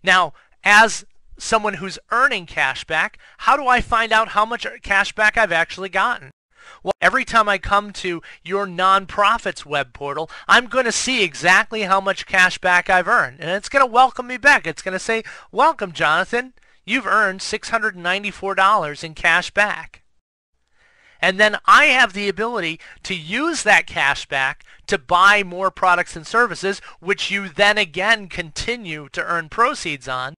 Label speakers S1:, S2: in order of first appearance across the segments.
S1: Now, as someone who's earning cash back, how do I find out how much cash back I've actually gotten? Well, every time I come to your nonprofit's web portal, I'm going to see exactly how much cash back I've earned. And it's going to welcome me back. It's going to say, welcome, Jonathan. You've earned $694 in cash back. And then I have the ability to use that cash back to buy more products and services, which you then again continue to earn proceeds on.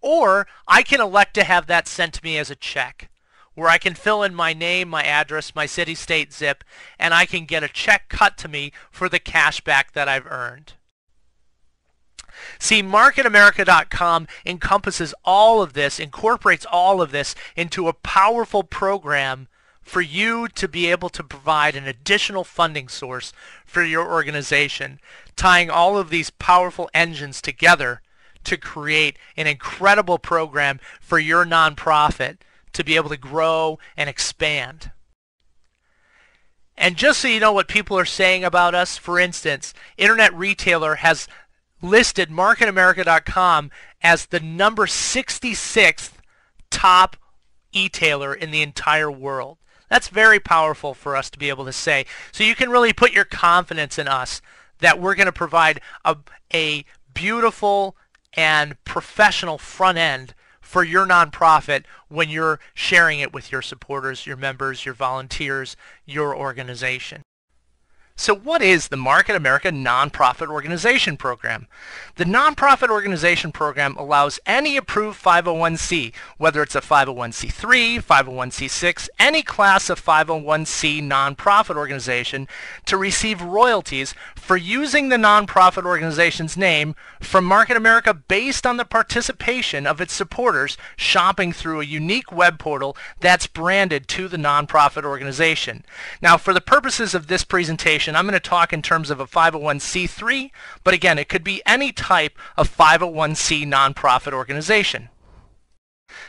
S1: Or I can elect to have that sent to me as a check, where I can fill in my name, my address, my city, state, zip, and I can get a check cut to me for the cash back that I've earned. See, Marketamerica.com encompasses all of this, incorporates all of this into a powerful program for you to be able to provide an additional funding source for your organization, tying all of these powerful engines together to create an incredible program for your nonprofit to be able to grow and expand. And just so you know what people are saying about us, for instance, Internet Retailer has listed Marketamerica.com as the number 66th top e-tailer in the entire world. That's very powerful for us to be able to say. So you can really put your confidence in us that we're going to provide a beautiful and professional front end for your nonprofit when you're sharing it with your supporters, your members, your volunteers, your organization. So what is the Marketamerica Nonprofit Organization Program? The Nonprofit Organization Program allows any approved 501c, whether it's a 501c3, 501c6, any class of 501c nonprofit organization, to receive royalties for using the nonprofit organization's name from Marketamerica based on the participation of its supporters shopping through a unique web portal that's branded to the nonprofit organization. Now, for the purposes of this presentation, I'm going to talk in terms of a 501c3, but again, it could be any type of 501c nonprofit organization.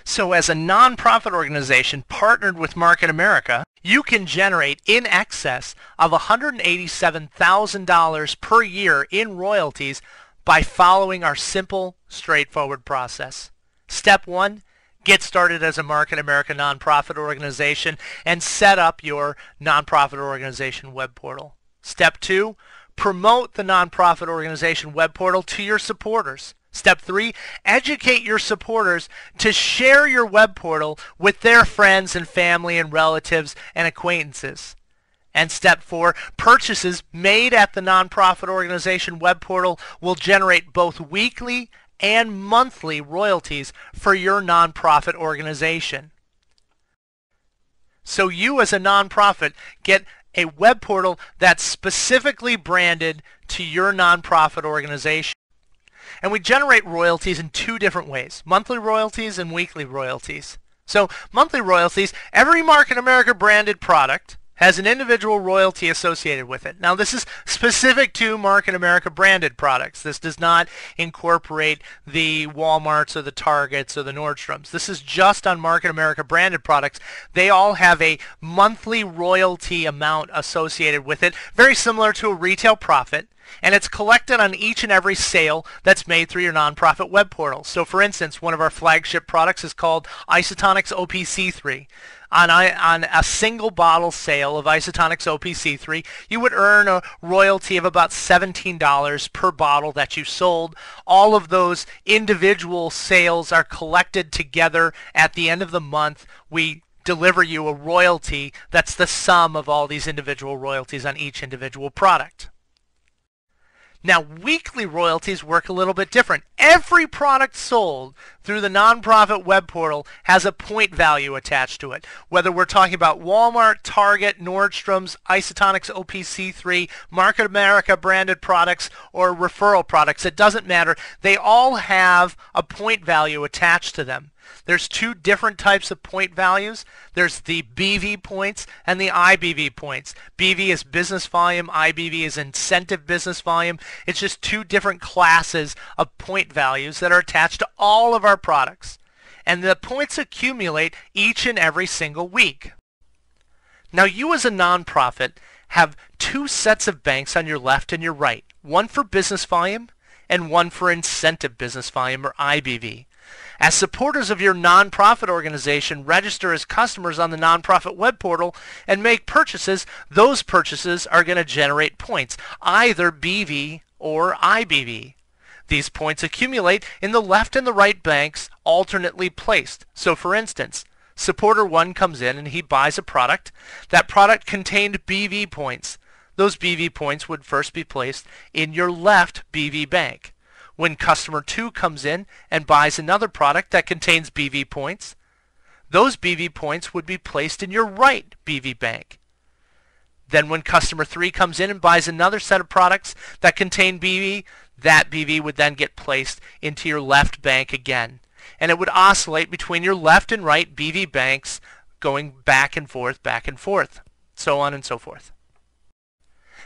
S1: So as a nonprofit organization partnered with Marketamerica, you can generate in excess of $187,000 per year in royalties by following our simple, straightforward process. Step 1, get started as a Marketamerica nonprofit organization and set up your nonprofit organization web portal. Step 2, promote the nonprofit organization web portal to your supporters. Step 3, educate your supporters to share your web portal with their friends and family and relatives and acquaintances. And step 4, purchases made at the nonprofit organization web portal will generate both weekly and monthly royalties for your nonprofit organization. So you as a nonprofit get a web portal that's specifically branded to your nonprofit organization. And we generate royalties in two different ways, monthly royalties and weekly royalties. So monthly royalties, every Marketamerica branded product has an individual royalty associated with it. Now, this is specific to Marketamerica branded products. This does not incorporate the Walmarts or the Targets or the Nordstroms. This is just on Marketamerica branded products. They all have a monthly royalty amount associated with it, very similar to a retail profit. And it's collected on each and every sale that's made through your nonprofit web portal. So for instance, one of our flagship products is called Isotonics OPC3. On a single bottle sale of Isotonics OPC3, you would earn a royalty of about $17 per bottle that you sold. All of those individual sales are collected together at the end of the month. We deliver you a royalty that's the sum of all these individual royalties on each individual product. Now, weekly royalties work a little bit different. Every product sold through the nonprofit web portal has a point value attached to it. Whether we're talking about Walmart, Target, Nordstrom's, Isotonics OPC3, Marketamerica branded products, or referral products, it doesn't matter. They all have a point value attached to them. There's two different types of point values. There's the BV points and the IBV points. BV is business volume, IBV is incentive business volume. It's just two different classes of point values that are attached to all of our products. And the points accumulate each and every single week. Now, you as a nonprofit have two sets of banks on your left and your right. One for business volume and one for incentive business volume, or IBV. As supporters of your nonprofit organization register as customers on the nonprofit web portal and make purchases, those purchases are going to generate points, either BV or IBV. These points accumulate in the left and the right banks, alternately placed. So for instance, supporter 1 comes in and he buys a product. That product contained BV points. Those BV points would first be placed in your left BV bank. When customer 2 comes in and buys another product that contains BV points, those BV points would be placed in your right BV bank. Then when customer 3 comes in and buys another set of products that contain BV, that BV would then get placed into your left bank again. And it would oscillate between your left and right BV banks, going back and forth, so on and so forth.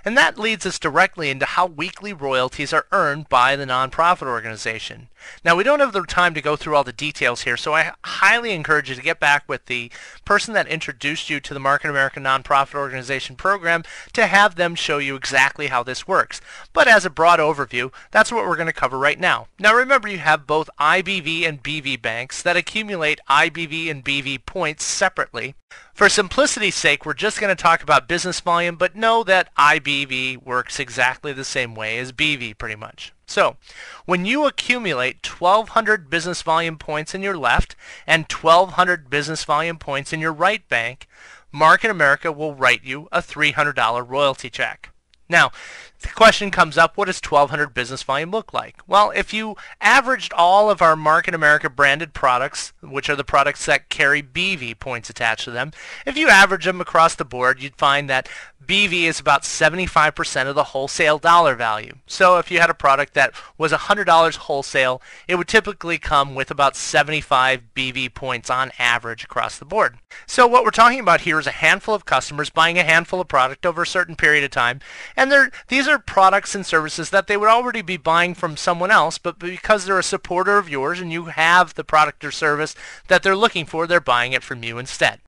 S1: And that leads us directly into how weekly royalties are earned by the nonprofit organization. Now, we don't have the time to go through all the details here, so I highly encourage you to get back with the person that introduced you to the Marketamerica Nonprofit Organization Program to have them show you exactly how this works. But as a broad overview, that's what we're going to cover right now. Now, remember, you have both IBV and BV banks that accumulate IBV and BV points separately. For simplicity's sake, we're just going to talk about business volume, but know that IBV works exactly the same way as BV pretty much. So, when you accumulate 1,200 business volume points in your left and 1,200 business volume points in your right bank, Marketamerica will write you a $300 royalty check. Now, the question comes up, what does 1,200 business volume look like? Well, if you averaged all of our Marketamerica branded products, which are the products that carry BV points attached to them, if you average them across the board, you'd find that BV is about 75% of the wholesale dollar value. So if you had a product that was $100 wholesale, it would typically come with about 75 BV points on average across the board. So what we're talking about here is a handful of customers buying a handful of product over a certain period of time, and these are products and services that they would already be buying from someone else, but because they're a supporter of yours and you have the product or service that they're looking for, they're buying it from you instead.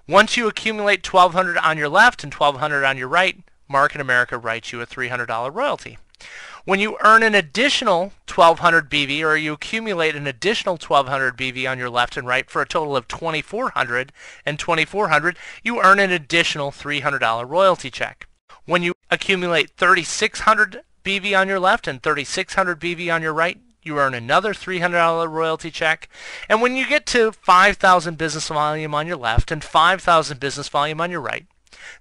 S1: Once you accumulate 1,200 on your left and 1,200 on your right, Marketamerica writes you a $300 royalty. When you earn an additional 1,200 BV, or you accumulate an additional 1,200 BV on your left and right for a total of 2,400 and 2,400, you earn an additional $300 royalty check. When you accumulate 3,600 BV on your left and 3,600 BV on your right, you earn another $300 royalty check. And when you get to 5,000 business volume on your left and 5,000 business volume on your right,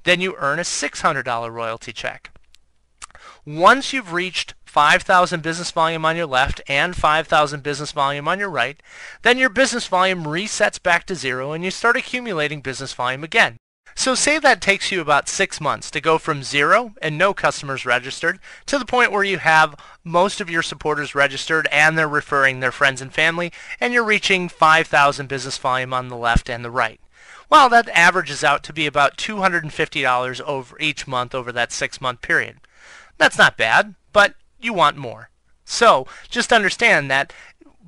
S1: then you earn a $600 royalty check. Once you've reached 5,000 business volume on your left and 5,000 business volume on your right, then your business volume resets back to zero and you start accumulating business volume again. So say that takes you about 6 months to go from zero and no customers registered to the point where you have most of your supporters registered and they're referring their friends and family, and you're reaching 5,000 business volume on the left and the right. Well, that averages out to be about $250 over each month over that 6-month period. That's not bad, but you want more. So just understand that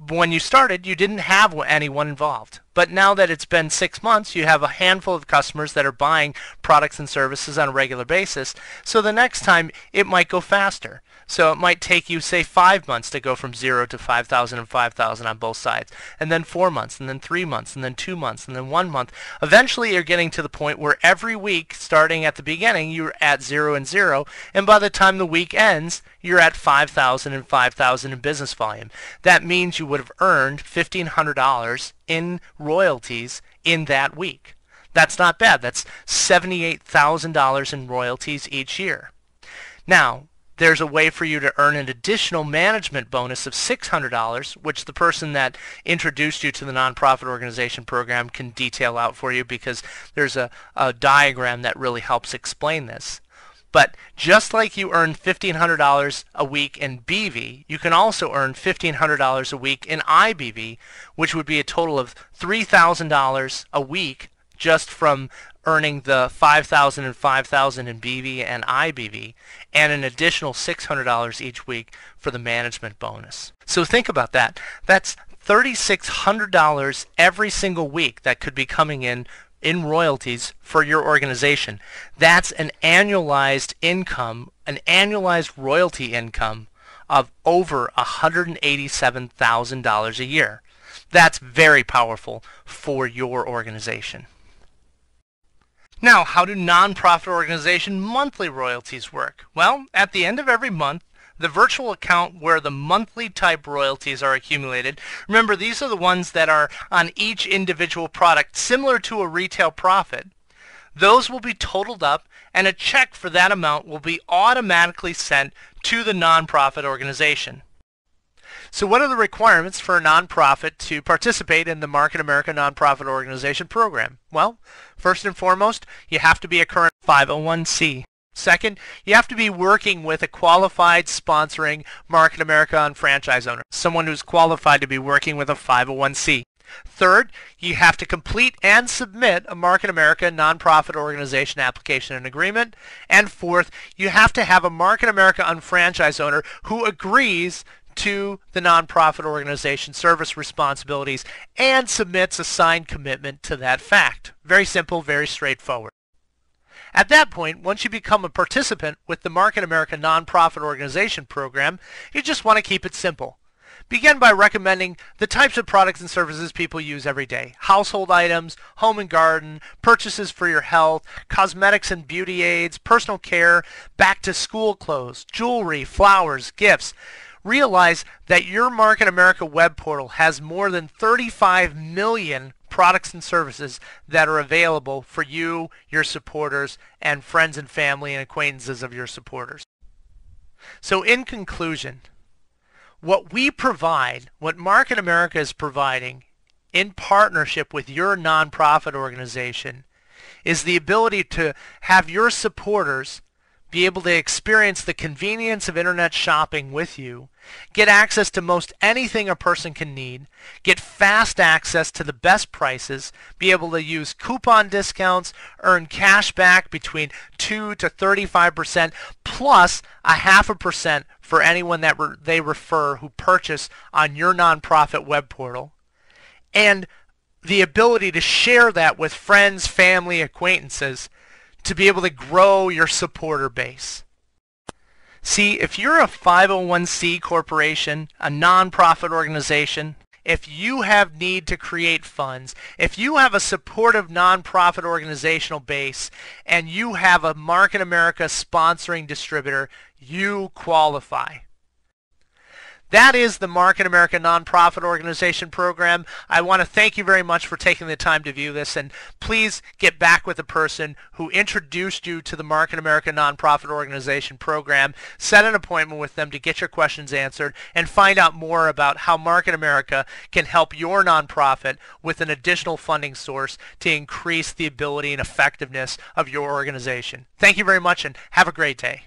S1: when you started, you didn't have anyone involved. But now that it's been 6 months, you have a handful of customers that are buying products and services on a regular basis. So the next time, it might go faster. So it might take you, say, 5 months to go from 0 to 5,000 and 5,000 on both sides. And then 4 months, and then 3 months, and then 2 months, and then 1 month. Eventually, you're getting to the point where every week, starting at the beginning, you're at 0 and 0. And by the time the week ends, you're at 5,000 and 5,000 in business volume. That means you would have earned $1,500 in royalties in that week. That's not bad. That's $78,000 in royalties each year. Now, there's a way for you to earn an additional management bonus of $600, which the person that introduced you to the nonprofit organization program can detail out for you, because there's a diagram that really helps explain this. But just like you earn $1,500 a week in BV, you can also earn $1,500 a week in IBV, which would be a total of $3,000 a week just from earning the 5,000 and 5,000 in BV and IBV, and an additional $600 each week for the management bonus. So think about that. That's $3,600 every single week that could be coming in royalties for your organization. That's an annualized income, an annualized royalty income of over $187,000 a year. That's very powerful for your organization. Now, how do nonprofit organization monthly royalties work? Well, at the end of every month, the virtual account where the monthly type royalties are accumulated, remember these are the ones that are on each individual product similar to a retail profit, those will be totaled up and a check for that amount will be automatically sent to the nonprofit organization. So what are the requirements for a nonprofit to participate in the Marketamerica Nonprofit Organization Program? Well, first and foremost, you have to be a current 501c. Second, you have to be working with a qualified sponsoring Marketamerica Unfranchise Owner, someone who's qualified to be working with a 501c. Third, you have to complete and submit a Marketamerica Nonprofit Organization Application and Agreement. And fourth, you have to have a Marketamerica Unfranchise Owner who agrees to the nonprofit organization service responsibilities and submits a signed commitment to that fact. Very simple, very straightforward. At that point, once you become a participant with the Marketamerica Nonprofit Organization Program, you just want to keep it simple. Begin by recommending the types of products and services people use every day. Household items, home and garden, purchases for your health, cosmetics and beauty aids, personal care, back-to-school clothes, jewelry, flowers, gifts. Realize that your Marketamerica web portal has more than 35 million products and services that are available for you, your supporters, and friends and family and acquaintances of your supporters. So in conclusion, what we provide, what Marketamerica is providing in partnership with your nonprofit organization is the ability to have your supporters be able to experience the convenience of internet shopping with you, get access to most anything a person can need, get fast access to the best prices, be able to use coupon discounts, earn cash back between 2 to 35%, plus a 0.5% for anyone that they refer who purchase on your nonprofit web portal, and the ability to share that with friends, family, acquaintances, to be able to grow your supporter base. See, if you're a 501c corporation, a nonprofit organization, if you have need to create funds, if you have a supportive nonprofit organizational base, and you have a Marketamerica sponsoring distributor, you qualify. That is the Marketamerica Nonprofit Organization Program. I want to thank you very much for taking the time to view this, and please get back with the person who introduced you to the Marketamerica Nonprofit Organization Program. Set an appointment with them to get your questions answered and find out more about how Marketamerica can help your nonprofit with an additional funding source to increase the ability and effectiveness of your organization. Thank you very much and have a great day.